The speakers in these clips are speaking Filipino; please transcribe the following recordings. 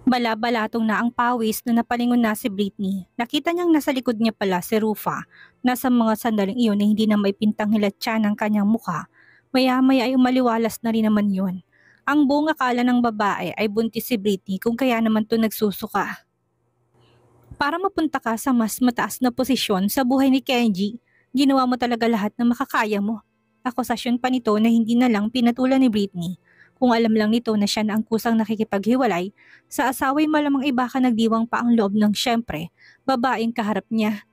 Bala-balatong na ang pawis na napalingon na si Britney. Nakita niyang nasa likod niya pala si Rufa. Nasa mga sandaling iyon na hindi na may pintang hilatsa ng kanyang mukha. Maya-maya ay umaliwalas na rin naman yun. Ang buong akala ng babae ay buntis si Britney kung kaya naman to nagsusuka. Para mapunta ka sa mas mataas na posisyon sa buhay ni Kenji, ginawa mo talaga lahat na makakaya mo. Akusasyon pa nito na hindi na lang pinatulan ni Britney. Kung alam lang nito na siya na ang kusang nakikipaghiwalay, sa asawa'y malamang iba ka nagdiwang pa ang loob ng siyempre, babaeng kaharap niya.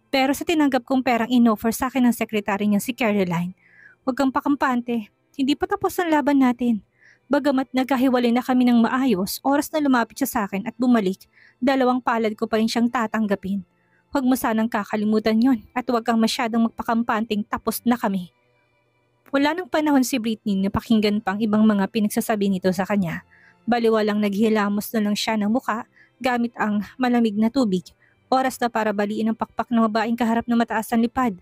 Pero sa tinanggap kong perang inoffer sa akin ng sekretary niya si Caroline, huwag kang pakampante, hindi pa tapos ang laban natin. Bagamat nagkahiwalay na kami ng maayos, oras na lumapit siya sa akin at bumalik, dalawang palad ko pa rin siyang tatanggapin. Huwag mo sanang kakalimutan yon at huwag kang masyadong magpakampanting tapos na kami. Wala nang panahon si Britney na pakinggan pang ibang mga pinagsasabi nito sa kanya. Baliwalang naghilamos na lang siya ng muka gamit ang malamig na tubig. Oras na para baliin ang pakpak ng babaeng kaharap na mataas ang lipad.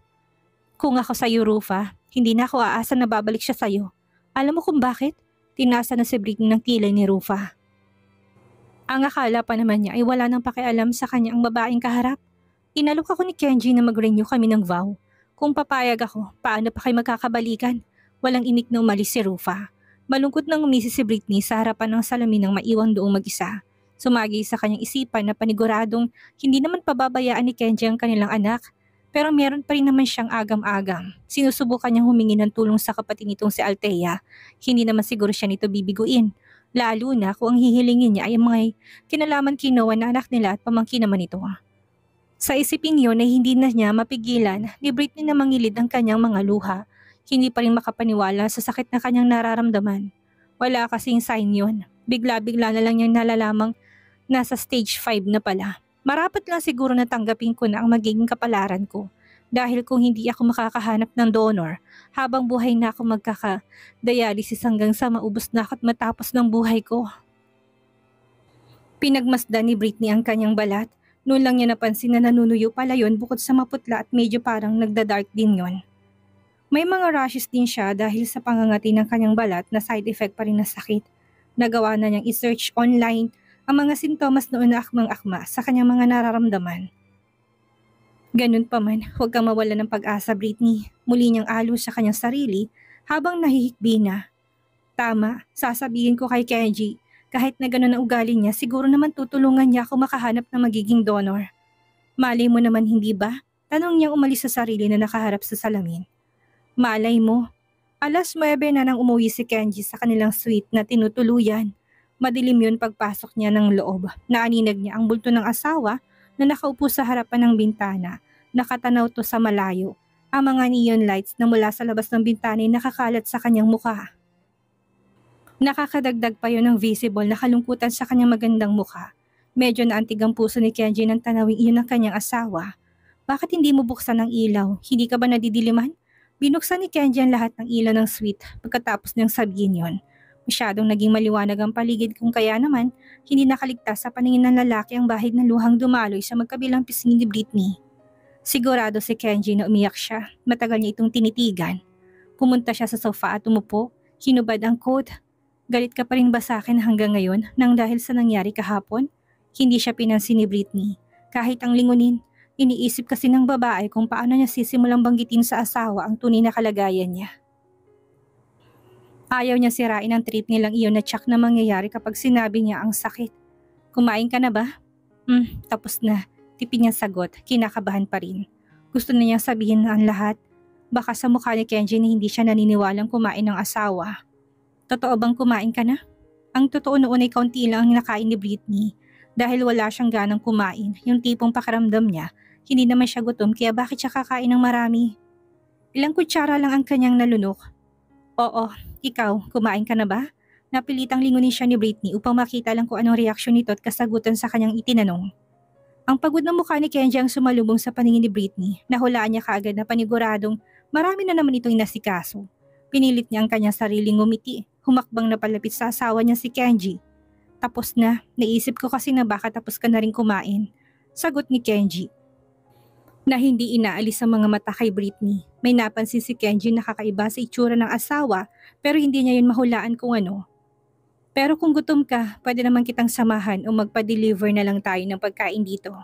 Kung ako sa'yo, Rufa, hindi na ako aasa na babalik siya sa'yo. Alam mo kung bakit? Tinasa na si Britney ng kilay ni Rufa. Ang akala pa naman niya ay wala nang pakialam sa kanya ang babaeng kaharap. Inalok ako ni Kenji na mag-renew kami ng vow. Kung papayag ako, paano pa kayo magkakabalikan? Walang imik na umalis si Rufa. Malungkot nang umisi si Britney sa harapan ng salamin ng maiwang doong mag-isa. Sumagi sa kanyang isipan na paniguradong hindi naman pababayaan ni Kenji ang kanilang anak. Pero meron pa rin naman siyang agam-agam. Sinusubukan niyang humingi ng tulong sa kapatid nitong si Althea. Hindi naman siguro siya nito bibiguin. Lalo na kung ang hihilingin niya ay mga kinalaman kinowa na anak nila at pamangkin naman ito. Sa isipin yun ay hindi na niya mapigilan ni Britney na mangilid ang kanyang mga luha. Hindi pa rin makapaniwala sa sakit na kanyang nararamdaman. Wala kasing sign yun. Bigla-bigla na lang niyang nalalamang nasa stage 5 na pala. Marapat lang siguro na tanggapin ko na ang magiging kapalaran ko. Dahil kung hindi ako makakahanap ng donor, habang buhay na ako magkaka-dialysis hanggang sa maubos na ako at matapos ng buhay ko. Pinagmasdan ni Britney ang kanyang balat. Noon lang niya napansin na nanunuyo pala yun bukod sa maputla at medyo parang nagda-dark din yon. May mga rashes din siya dahil sa pangangati ng kanyang balat na side effect pa rin na sakit. Nagawa na niyang i-search online ang mga sintomas noon na akmang-akma sa kanyang mga nararamdaman. Ganun pa man, huwag kang mawala ng pag-asa, Britney. Muli niyang alo sa kanyang sarili habang nahihikbi na. Tama, sasabihin ko kay Kenji. Kahit na ganun ang ugali niya, siguro naman tutulungan niya ako makahanap ng magiging donor. Malay mo naman hindi ba? Tanong niyang umalis sa sarili na nakaharap sa salamin. Malay mo. Alas 9 na nang umuwi si Kenji sa kanilang suite na tinutuluyan. Madilim yun pagpasok niya ng loob. Naaninag niya ang bulto ng asawa na nakaupo sa harapan ng bintana. Nakatanaw to sa malayo. Ang mga neon lights na mula sa labas ng bintana ay nakakalat sa kanyang mukha. Nakakadagdag pa yun ng visible na kalungkutan sa kanyang magandang mukha. Medyo naantig ang puso ni Kenji nang tanawing iyon ng kanyang asawa. Bakit hindi mo buksan ang ilaw? Hindi ka ba nadidiliman? Binuksan ni Kenji ang lahat ng ilaw ng suite pagkatapos niyang sabihin yon. Masyadong naging maliwanag ang paligid kung kaya naman hindi nakaligtas sa paningin ng lalaki ang bahid na luhang dumaloy sa magkabilang pisngi ni Britney. Sigurado si Kenji na umiyak siya. Matagal niya itong tinitigan. Pumunta siya sa sofa at umupo. Hinubad ang coat. Galit ka pa rin ba sa akin hanggang ngayon nang dahil sa nangyari kahapon? Hindi siya pinansin ni Britney. Kahit ang lingunin, iniisip kasi ng babae kung paano niya sisimulang banggitin sa asawa ang tunay na kalagayan niya. Ayaw niya sirain ang trip nilang iyon na tsak na mangyayari kapag sinabi niya ang sakit. Kumain ka na ba? Tapos na. Tipid niyang sagot, kinakabahan pa rin. Gusto na niyang sabihin ang lahat. Baka sa mukha ni Kenji na hindi siya naniniwalang kumain ng asawa. Totoo bang kumain ka na? Ang totoo noon ay kaunti lang ang nakain ni Britney. Dahil wala siyang ganang kumain, yung tipong pakaramdam niya, hindi naman siya gutom kaya bakit siya kakain ng marami? Ilang kutsara lang ang kanyang nalunok. Oo, ikaw, kumain ka na ba? Napilitang lingunin siya ni Britney upang makita lang kung anong reaksyon nito at kasagutan sa kanyang itinanong. Ang pagod na mukha ni Kenji ang sumalubong sa paningin ni Britney. Nahulaan niya kaagad na paniguradong marami na naman itong inasikaso. Pinilit niya ang kanyang sariling ngumiti. Humakbang na palapit sa asawa niya si Kenji. Tapos na, naisip ko kasi na baka tapos ka na rin kumain. Sagot ni Kenji. Na hindi inaalis sa mga mata kay Britney. May napansin si Kenji na kakaiba sa itsura ng asawa pero hindi niya yun mahulaan kung ano. Pero kung gutom ka, pwede naman kitang samahan o magpa-deliver na lang tayo ng pagkain dito.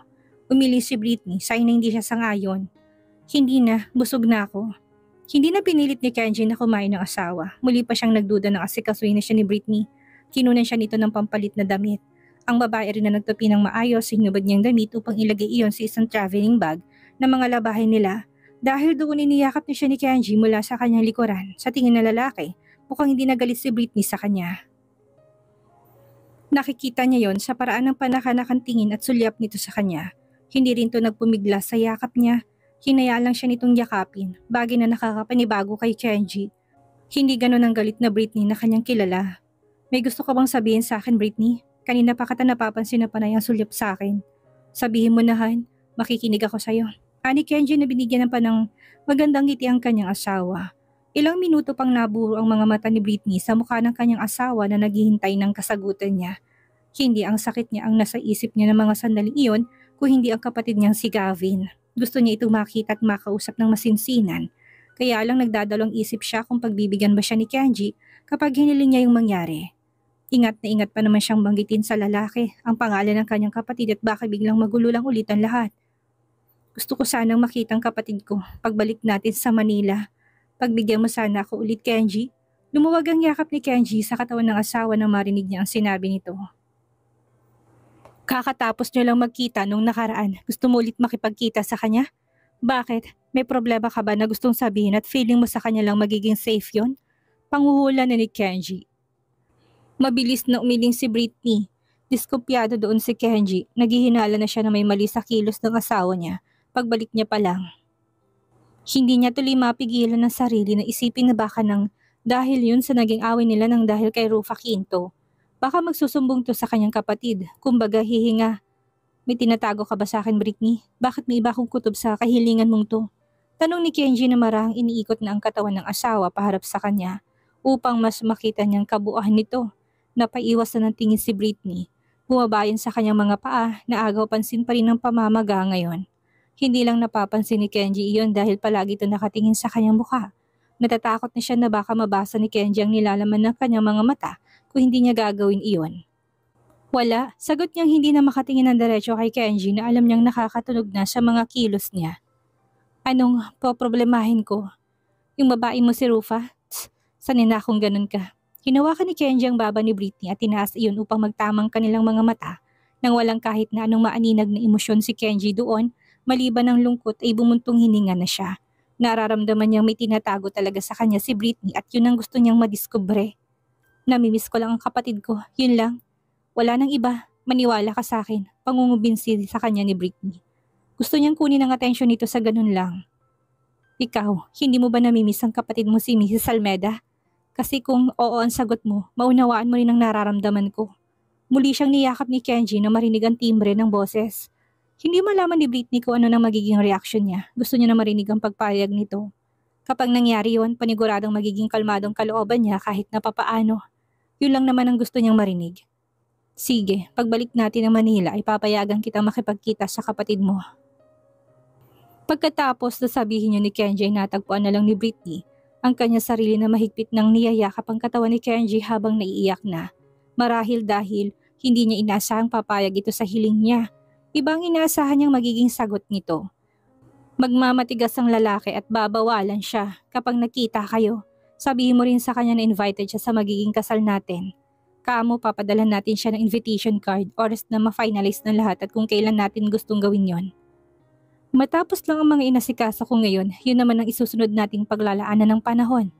Umili si Britney, sign na hindi siya sangayon. Hindi na, busog na ako. Hindi na pinilit ni Kenji na kumain ng asawa. Muli pa siyang nagduda ng asikasuhin na siya ni Britney. Kinunan siya nito ng pampalit na damit. Ang babae rin na nagtupi ng maayos, hinubad niyang damit upang ilagay iyon sa isang traveling bag na mga labahin nila. Dahil doon iniyakap niya siya ni Kenji mula sa kanyang likuran. Sa tingin ng lalaki, mukhang hindi nagalit si Britney sa kanya. Nakikita niya yon sa paraan ng panakanakan tingin at sulyap nito sa kanya. Hindi rin to nagpumigla sa yakap niya. Hinaya lang siya nitong yakapin, bagay na nakakapanibago kay Kenji. Hindi ganon ang galit na Britney na kanyang kilala. May gusto ka bang sabihin sa akin, Britney? Kanina pa kita napapansin na panay ang sulyap sa akin. Sabihin mo na, Han, makikinig ako sa'yo. Ani Kenji na binigyan ng panang magandang ngiti ang kanyang asawa. Ilang minuto pang naburo ang mga mata ni Britney sa mukha ng kanyang asawa na naghihintay ng kasagutan niya. Hindi ang sakit niya ang nasa isip niya ng mga sandaling iyon kung hindi ang kapatid niyang si Gavin. Gusto niya itong makita at makausap ng masinsinan. Kaya lang nagdadalawang isip siya kung pagbibigyan ba siya ni Kenji kapag hiniling niya yung mangyari. Ingat na ingat pa naman siyang banggitin sa lalaki ang pangalan ng kanyang kapatid at baka biglang magulo lang ulit ang lahat. Gusto ko sanang makita ang kapatid ko pagbalik natin sa Manila. Pagbigyan mo sana ako ulit, Kenji. Lumuwag ang yakap ni Kenji sa katawan ng asawa nang marinig niya ang sinabi nito. Kakatapos niyo lang magkita nung nakaraan, gusto mo ulit makipagkita sa kanya? Bakit? May problema ka ba na gustong sabihin at feeling mo sa kanya lang magiging safe yon? Panguhula na ni Kenji. Mabilis na umiling si Britney. Diskumpiyado doon si Kenji, naghihinala na siya na may mali sa kilos ng asawa niya, pagbalik niya pa lang. Hindi niya tuloy mapigilan ng sarili na isipin na baka nang dahil yun sa naging away nila ng dahil kay Rufa Quinto. Baka magsusumbong to sa kanyang kapatid, kumbaga hihinga. May tinatago ka ba sa akin, Britney? Bakit may iba kong kutob sa kahilingan mong to? Tanong ni Kenji na marahang iniikot na ang katawan ng asawa paharap sa kanya upang mas makita niyang kabuuan nito. Napaiwas na ng tingin si Britney. Bumabayan sa kanyang mga paa na agaw pansin pa rin ng pamamaga ngayon. Hindi lang napapansin ni Kenji iyon dahil palagi ito nakatingin sa kanyang mukha. Natatakot na siya na baka mabasa ni Kenji ang nilalaman ng kanyang mga mata kung hindi niya gagawin iyon. Wala, sagot niyang hindi na makatingin ng diretso kay Kenji na alam niyang nakakatunog na sa mga kilos niya. Anong poproblemahin ko? Yung babae mo si Rufa? Sanay na akong ganun ka. Hinawakan ni Kenji ang baba ni Britney at tinaas iyon upang magtamang kanilang mga mata. Nang walang kahit na anong maaninag na emosyon si Kenji doon, maliban ng lungkot ay bumuntong hininga na siya. Nararamdaman niyang may tinatago talaga sa kanya si Britney at yun ang gusto niyang madiskubre. Namimiss ko lang ang kapatid ko, yun lang. Wala nang iba, maniwala ka sa akin, pangungubinsi sa kanya ni Britney. Gusto niyang kunin ang atensyon nito sa ganun lang. Ikaw, hindi mo ba namimiss ang kapatid mo si Mrs. Almeda? Kasi kung oo ang sagot mo, maunawaan mo rin ang nararamdaman ko. Muli siyang niyakap ni Kenji na marinig ang timbre ng boses. Hindi malaman ni Britney kung ano nang magiging reaksyon niya. Gusto niya na marinig ang pagpayag nito. Kapag nangyari yon, paniguradong magiging kalmadong kalooban niya kahit na papaano. Yun lang naman ang gusto niyang marinig. Sige, pagbalik natin ng Manila ay papayagan kitang makipagkita sa kapatid mo. Pagkatapos na sabihin niya ni Kenji ay natagpuan na lang ni Britney ang kanya sarili na mahigpit ng niyayakap ang katawan ni Kenji habang naiiyak na. Marahil dahil hindi niya inaasahang papayag ito sa hiling niya. Ibang inaasahan niyang magiging sagot nito. Magmamatigas ang lalaki at babawalan siya kapag nakita kayo. Sabihin mo rin sa kanya na invited siya sa magiging kasal natin. Kaamo papadala natin siya ng invitation card oras na ma-finalize na lahat at kung kailan natin gustong gawin yon. Matapos lang ang mga inasikasa ko ngayon, yun naman ang isusunod nating paglalaanan ng panahon.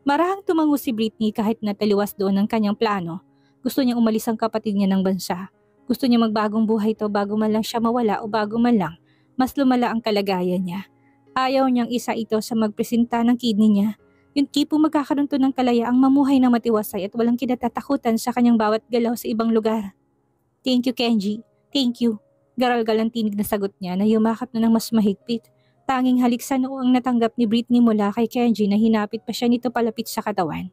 Marahang tumango si Britney kahit nataliwas doon ang kanyang plano. Gusto niyang umalis ang kapatid niya ng bansa. Gusto niya magbagong buhay to bago man lang siya mawala o bago man lang mas lumala ang kalagayan niya. Ayaw niyang isa ito sa magpresenta ng kidney niya. Yung tipong magkakaroon to ng kalayaang mamuhay na matiwasay at walang kinatatakutan sa kanyang bawat galaw sa ibang lugar. Thank you, Kenji. Thank you. Garal-gal ang tinig na sagot niya na yumakap na ng mas mahigpit. Tanging halik sa noo ang natanggap ni Britney mula kay Kenji na hinapit pa siya nito palapit sa katawan.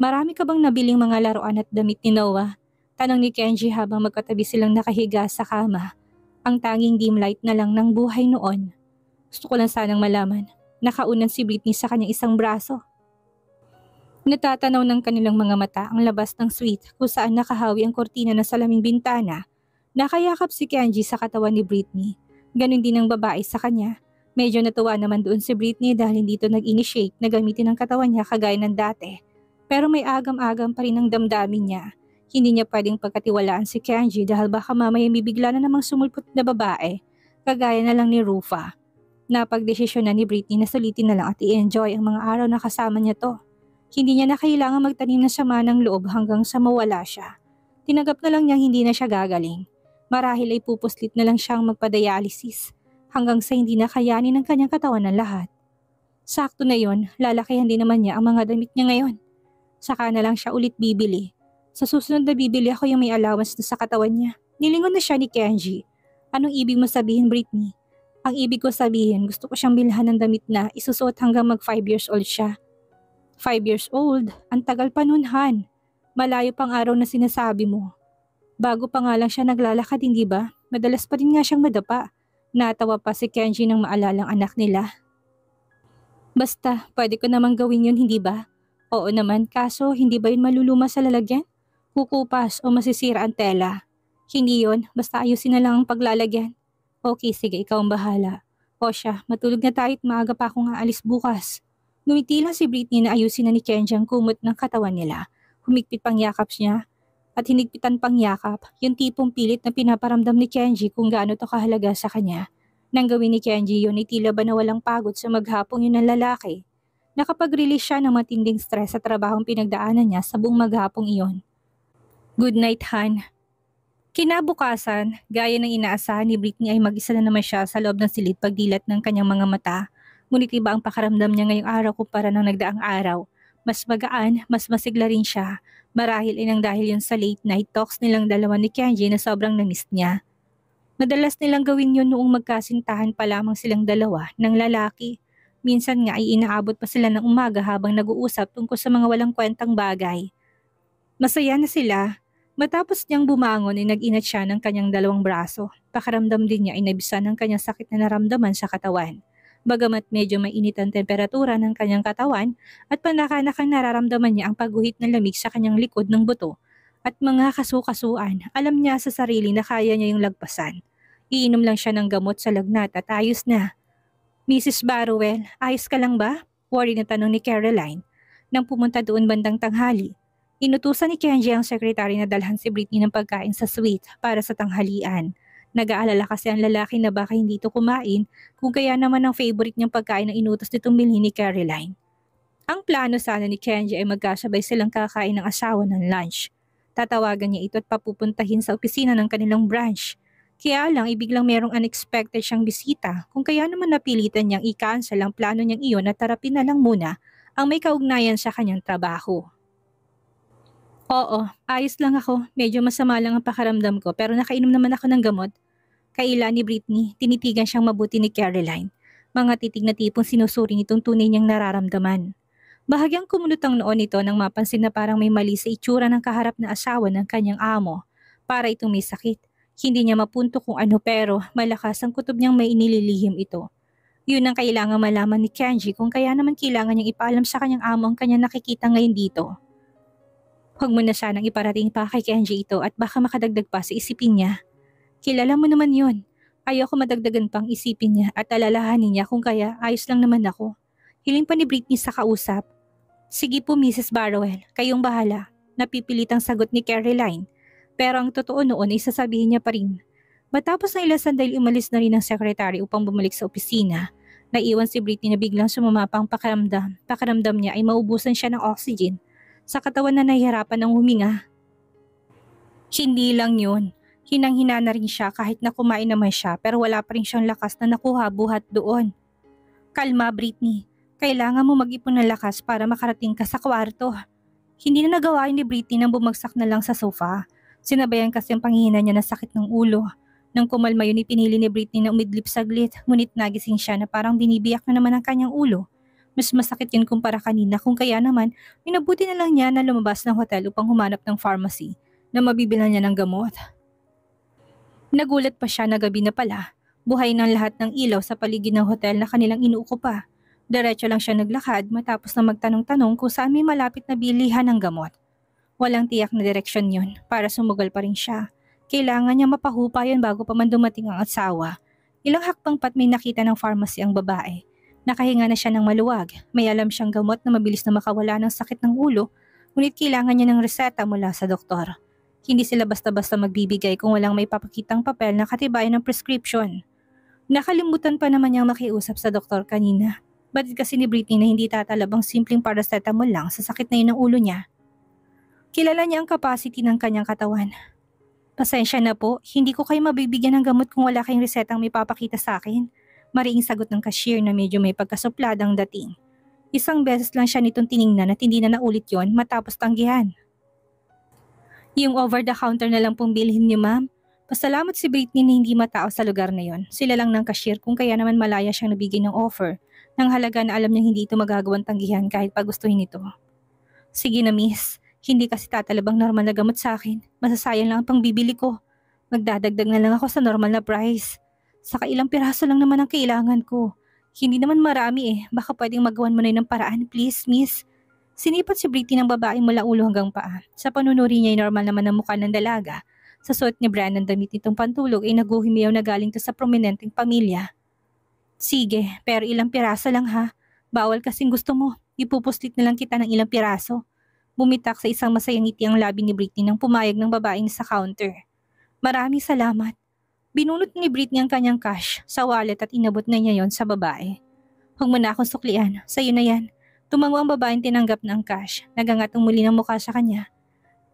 Marami ka bang nabiling mga laruan at damit ni Noah? Tanong ni Kenji habang magkatabi silang nakahiga sa kama. Ang tanging dim light na lang ng buhay noon. Gusto ko lang sanang malaman. Nakaunan si Britney sa kanyang isang braso. Natatanaw ng kanilang mga mata ang labas ng suite kung saan nakahawi ang kortina na salaming bintana. Nakayakap si Kenji sa katawan ni Britney. Ganon din ang babae sa kanya. Medyo natuwa naman doon si Britney dahil hindi ito nag-initiate na gamitin ang katawan niya kagaya ng dati. Pero may agam-agam pa rin ang damdamin niya. Hindi niya pwedeng pagkatiwalaan si Kenji dahil baka mamaya bibigla na namang sumulpot na babae, kagaya na lang ni Rufa. Napagdesisyon na ni Britney na sulitin na lang at i-enjoy ang mga araw na kasama niya to. Hindi niya na kailangan magtanim ng sama ng loob hanggang sa mawala siya. Tinanggap na lang niyang hindi na siya gagaling. Marahil ay pupuslit na lang siyang magpa-dialysis hanggang sa hindi na kayanin ng kanyang katawan ng lahat. Sakto na yon, lalakihan din naman niya ang mga damit niya ngayon. Saka na lang siya ulit bibili. Sa susunod na bibili ako yung may allowance na sa katawan niya. Nilingon na siya ni Kenji. Anong ibig mo sabihin, Britney? Ang ibig ko sabihin, gusto ko siyang bilhan ng damit na isusuot hanggang mag 5 years old siya. 5 years old? Ang tagal pa nun, Han. Malayo pang araw na sinasabi mo. Bago pa nga lang siya naglalakad, hindi ba? Madalas pa rin nga siyang madapa. Natawa pa si Kenji nang maalalang anak nila. Basta, pwede ko namang gawin yun, hindi ba? Oo naman, kaso hindi ba yun maluluma sa lalagyan? Kukupas o masisira ang tela? Hindi yun, basta ayusin na lang ang paglalagyan. Okay, sige, ikaw ang bahala. O siya, matulog na tayo at maaga pa akong aalis bukas. Ngumiti lang si Britney na ayusin na ni Kenji ang kumot ng katawan nila. Humigpit pang yakap niya at hinigpitan pang yakap, yung tipong pilit na pinaparamdam ni Kenji kung gaano to kahalaga sa kanya. Nang gawin ni Kenji yun ay tila ba na walang pagod sa maghapong yun ng lalaki. Nakapag-release siya ng matinding stress sa trabahong pinagdaanan niya sa buong maghapong iyon. Good night, Han. Kinabukasan, gaya ng inaasahan ni Britney ay mag-isa na naman siya sa loob ng silid pagdilat ng kanyang mga mata. Ngunit iba ang pakaramdam niya ngayong araw kumpara ng nagdaang araw. Mas magaan, mas masigla rin siya. Marahil ay nang dahil yun sa late night talks nilang dalawa ni Kenji na sobrang namiss niya. Madalas nilang gawin yun noong magkasintahan pa lamang silang dalawa ng lalaki. Minsan nga ay inaabot pa sila ng umaga habang nag-uusap tungkol sa mga walang kwentang bagay. Masaya na sila. Matapos niyang bumangon ay nag-inat siya ng kanyang dalawang braso. Pakaramdam din niya ay nabisan ng kanyang sakit na naramdaman sa katawan. Bagamat medyo mainit ang temperatura ng kanyang katawan at panakanakang nararamdaman niya ang pagguhit ng lamig sa kanyang likod ng buto at mga kasukasuan, alam niya sa sarili na kaya niya yung lagpasan. Iinom lang siya ng gamot sa lagnat at ayos na. Mrs. Barrowell, ayos ka lang ba? Worry na tanong ni Caroline. Nang pumunta doon bandang tanghali, inutusan ni Kenji ang sekretary na dalhan si Britney ng pagkain sa suite para sa tanghalian. Nag-aalala kasi ang lalaki na baka hindi ito kumain kung kaya naman ang favorite niyang pagkain ang inutos nitong bilhin ni Caroline. Ang plano sana ni Kenji ay magkasabay silang kakain ng asawa ng lunch. Tatawagan niya ito at papupuntahin sa opisina ng kanilang branch. Kaya lang ibiglang merong unexpected siyang bisita kung kaya naman napilitan niyang i-cancel ang plano niyang iyon at tarapin na lang muna ang may kaugnayan sa kanyang trabaho. Oo, ayos lang ako. Medyo masama lang ang pakaramdam ko pero nakainom naman ako ng gamot. Kaila ni Britney, tinitigan siyang mabuti ni Caroline. Mga titig na tipong sinusuri nitong tunay niyang nararamdaman. Bahagyang kumunot ang noon nito nang mapansin na parang may mali sa itsura ng kaharap na asawa ng kanyang amo. Para itong may sakit. Hindi niya mapunto kung ano pero malakas ang kutob niyang may inililihim ito. Yun ang kailangan malaman ni Kenji kung kaya naman kailangan niyang ipaalam sa kanyang amo ang kanyang nakikita ngayon dito. Huwag mo na sanang iparating pa kay Kenji ito at baka makadagdag pa sa isipin niya. Kilala mo naman yun. Ayoko madagdagan pang isipin niya at alalahanin niya kung kaya ayos lang naman ako. Hiling pa ni Britney sa kausap. Sige po Mrs. Barrowell, kayong bahala. Napipilitang sagot ni Caroline. Pero ang totoo noon ay sasabihin niya pa rin. Matapos na ilang sandali umalis na rin ang sekretary upang bumalik sa opisina. Naiwan si Britney na biglang sumama pa ang pakiramdam. Pakiramdam niya ay maubusan siya ng oxygen. Sa katawan na nahihirapan ng huminga. Hindi lang yun. Hinang-hina na rin siya kahit na kumain naman siya pero wala pa rin siyang lakas na nakuha buhat doon. Kalma Britney, kailangan mo mag-ipon ng lakas para makarating ka sa kwarto. Hindi na nagawa ni Britney nang bumagsak na lang sa sofa. Sinabayan kasi ang panghihina niya na sakit ng ulo. Nang kumalma yun ipinili ni Britney na umidlip saglit ngunit nagising siya na parang binibiyak na naman ang kanyang ulo. Mas masakit yun kumpara kanina kung kaya naman minabuti na lang niya na lumabas ng hotel upang humanap ng pharmacy na mabibilan niya ng gamot. Nagulat pa siya na gabi na pala. Buhay ng lahat ng ilaw sa paligid ng hotel na kanilang inuukupa. Diretso lang siya naglakad matapos na magtanong-tanong kung saan may malapit na bilihan ng gamot. Walang tiyak na direksyon yun para sumugal pa rin siya. Kailangan niya mapahupa yun bago pa man dumating ang asawa. Ilang hakbang pat may nakita ng pharmacy ang babae. Nakahinga na siya ng maluwag. May alam siyang gamot na mabilis na makawala ng sakit ng ulo, ngunit kailangan niya ng reseta mula sa doktor. Hindi sila basta-basta magbibigay kung walang may papakitang papel na katibayan ng prescription. Nakalimutan pa naman niyang makiusap sa doktor kanina. Batid kasi ni Britney na hindi tatalabang simpleng paracetamol lang sa sakit na yun ng ulo niya. Kilala niya ang capacity ng kanyang katawan. Pasensya na po, hindi ko kayo mabibigyan ng gamot kung wala kayong resetang may papakita sa akin. Mariing sagot ng cashier na medyo may pagkasupladang dating. Isang beses lang siya nitong tiningnan at hindi na naulit yon matapos tanggihan. Yung over the counter na lang pong bilhin niyo, ma'am. Pasalamat si Britney na hindi matao sa lugar na yon. Sila lang ng cashier kung kaya naman malaya siyang nabigay ng offer ng halaga na alam niyang hindi ito magagawang tanggihan kahit pagustuhin ito. Sige na miss, hindi kasi tatalabang normal na gamot sa akin. Masasayang lang ang pangbibili ko. Magdadagdag na lang ako sa normal na price. Saka ilang piraso lang naman ang kailangan ko. Hindi naman marami eh, baka pwedeng magawan mo na yun ng paraan, please miss. Sinipat si Britney ng babae mula ulo hanggang paa. Sa panunuri niya ay normal naman ang mukha ng dalaga. Sa suot ni Brian ng damit nitong pantulog ay naguhimiyaw na galing to sa prominenteng pamilya. Sige, pero ilang piraso lang ha. Bawal kasing gusto mo. Ipupuslit na lang kita ng ilang piraso. Bumitak sa isang masayang ngiti ang labi ni Britney nang pumayag ng babaeng sa counter. Maraming salamat. Binunot ni Britney ang kanyang cash sa wallet at inabot na niya yon sa babae. Huwag mo na akong suklian. Sa'yo na yan. Tumango ang babaeng tinanggap ng cash. Nagangatong muli ng mukha sa kanya.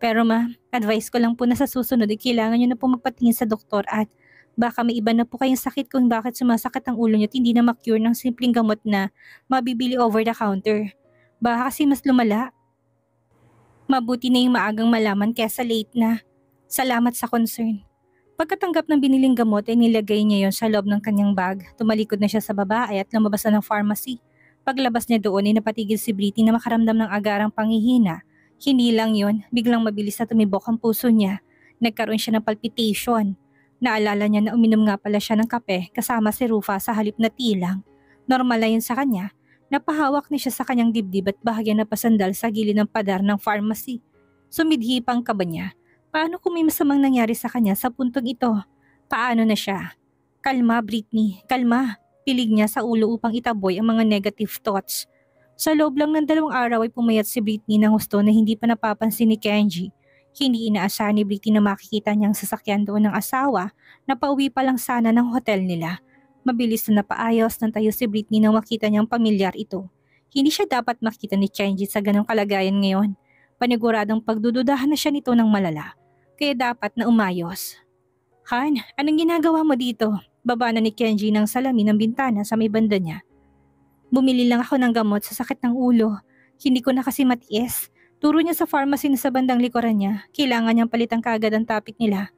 Pero ma, advice ko lang po na sa susunod ay kailangan niyo na po magpatingin sa doktor at baka may iba na po kayong sakit kung bakit sumasakit ang ulo niyo at hindi na ma-cure ng simpleng gamot na mabibili over the counter. Baka kasi mas lumala. Mabuti na yung maagang malaman kesa late na. Salamat sa concern. Pagkatanggap ng biniling gamot ay nilagay niya yon sa loob ng kanyang bag. Tumalikod na siya sa babae at lumabas na ng pharmacy. Paglabas niya doon ay napatigil si Britney na makaramdam ng agarang panghihina. Hindi lang yon, biglang mabilis na tumibok ang puso niya. Nagkaroon siya ng palpitation. Naalala niya na uminom nga pala siya ng kape kasama si Rufa sa halip na tilang. Normal na yun sa kanya. Napahawak niya siya sa kanyang dibdib at bahagya na pasandal sa gilid ng pader ng pharmacy. Sumidhi pang kaba niya. Paano kung may masamang nangyari sa kanya sa puntong ito? Paano na siya? Kalma, Britney, kalma. Pilig niya sa ulo upang itaboy ang mga negative thoughts. Sa loob lang ng 2 araw ay pumayat si Britney ng husto na hindi pa napapansin ni Kenji. Hindi inaasahan ni Britney na makikita niyang sasakyan doon ng asawa na pauwi pa lang sana ng hotel nila. Mabilis na napaayos ng tayo si Britney nang makita niyang pamilyar ito. Hindi siya dapat makita ni Kenji sa ganong kalagayan ngayon. Paniguradong pagdududahan na siya nito ng malala. Kaya dapat na umayos. Han, anong ginagawa mo dito? Baba na ni Kenji ng salamin ng bintana sa may banda niya. Bumili lang ako ng gamot sa sakit ng ulo. Hindi ko na kasi matiis. Turo niya sa pharmacy na sa bandang likuran niya. Kailangan niyang palitan kaagad ang topic nila.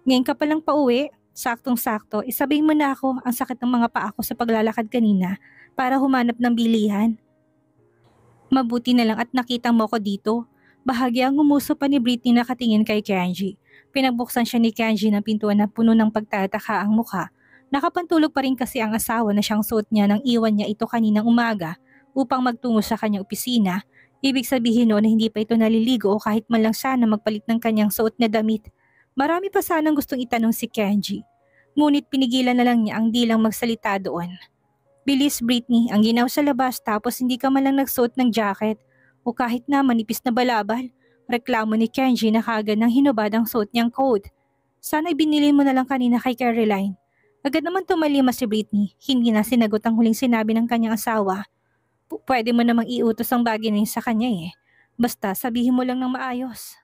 Ngayon ka palang pauwi. Saktong-sakto, isabihin mo na ako ang sakit ng mga paa ko sa paglalakad kanina para humanap ng bilihan. Mabuti na lang at nakita mo ko dito. Bahagyang ngumuso pa ni Britney na katingin kay Kenji. Pinagbuksan siya ni Kenji ng pintuan na puno ng pagtataka ang mukha. Nakapantulog pa rin kasi ang asawa na siyang suot niya nang iwan niya ito kaninang umaga upang magtungo sa kanyang opisina. Ibig sabihin noon na hindi pa ito naliligo o kahit man lang sana magpalit ng kanyang suot na damit. Marami pa sanang gustong itanong si Kenji. Ngunit pinigilan na lang niya ang dilang magsalita doon. Bilis Britney, ang ginaw sa labas tapos hindi ka man lang nagsuot ng jacket o kahit na manipis na balabal. Reklamo ni Kenji na kaagad nang hinubad ang suot niyang coat. Sana'y binili mo na lang kanina kay Caroline. Agad naman tumalima si Britney, hindi na sinagot ang huling sinabi ng kanyang asawa. Pwede mo namang iutos ang bagay na yun sa kanya eh. Basta sabihin mo lang ng maayos.